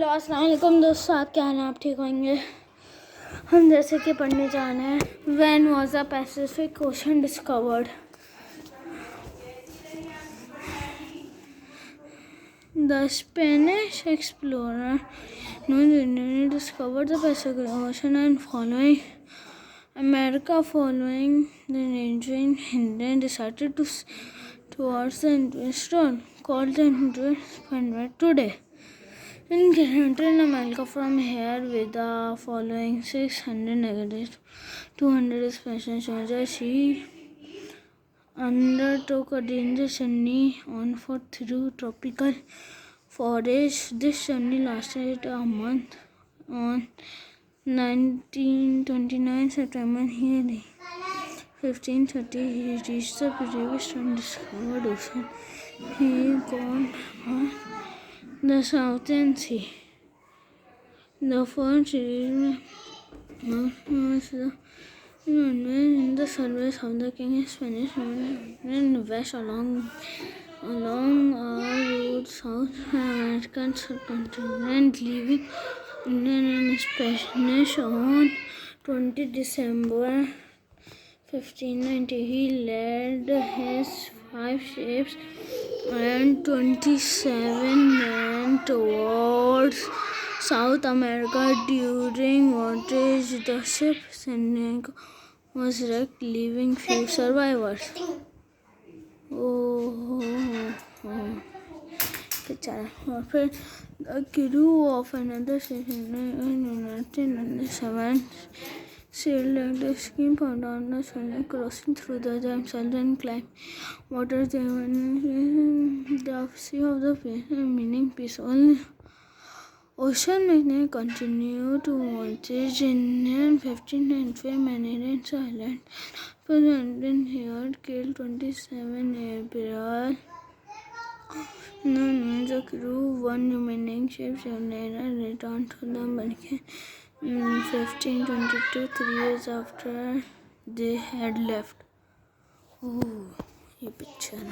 Hello अस्सलाम वालेकुम दोस्तों, आप क्या हाल हैं? आप ठीक होंगे। हम जैसे कि पढ़ने जा रहे हैं when was the Pacific ocean discovered. The Spanish explorer discovered the Pacific Ocean and following America following the neighboring India decided to towards the Western called the Independent today. In continental America from here with the following 600 negative 200 special soldiers, she undertook a dangerous journey on foot through tropical forest. This journey lasted a month. On 1929 September 1530, he reached the previous undiscovered ocean. He gone on the Southern Sea. The first was in the service of the King Spanish and west along our route South American subcontinent, leaving Indian and Spanish on 20 December 1590. He led his 5 ships and 27 men towards South America. During voyage, the ship Seneca was wrecked, leaving few survivors. और फिर the crew of another ship in 1997 sailed like the scheme found on the Channel, crossing through the themselves and climb waters. They were the sea of the peace, meaning peaceful ocean. They continued to voyage in 1595. Manhattan Island President here killed 27 April. The crew, one remaining ship, returned to the American in 1522, 3 years after they had left. ये picture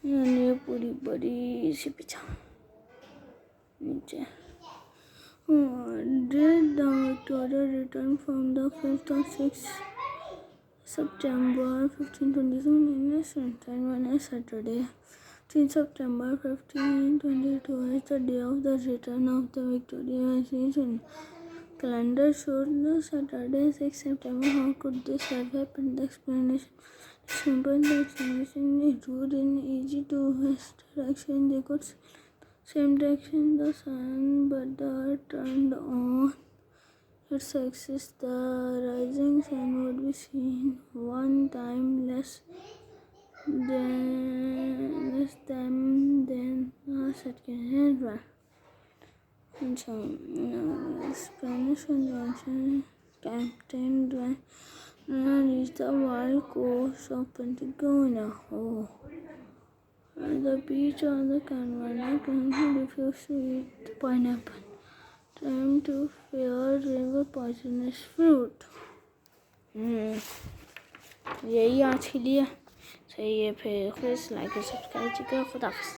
ये पूरी बड़ी सी picture नीचे. Did the Victoria return from the 5th or 6th September 1527 in a sunshine on a Saturday? 15 September 1522 is the day of the return of the Victoria. Season calendar showed the Saturday 6 September. How could this have happened? The explanation is simple. The explanation is rude and easy to direction. They could same direction the sun, but the earth turned on its axis. The rising sun would be seen one time less than the second. And so Spanish and Captain reached the wild coast of Patagonia. At the beach on the canvas, he refused to eat the pineapple, trying to fear river poisonous fruit. यही आज के लिए सही है. फिर like और subscribe कीजिएगा. खुदा हाफिज़.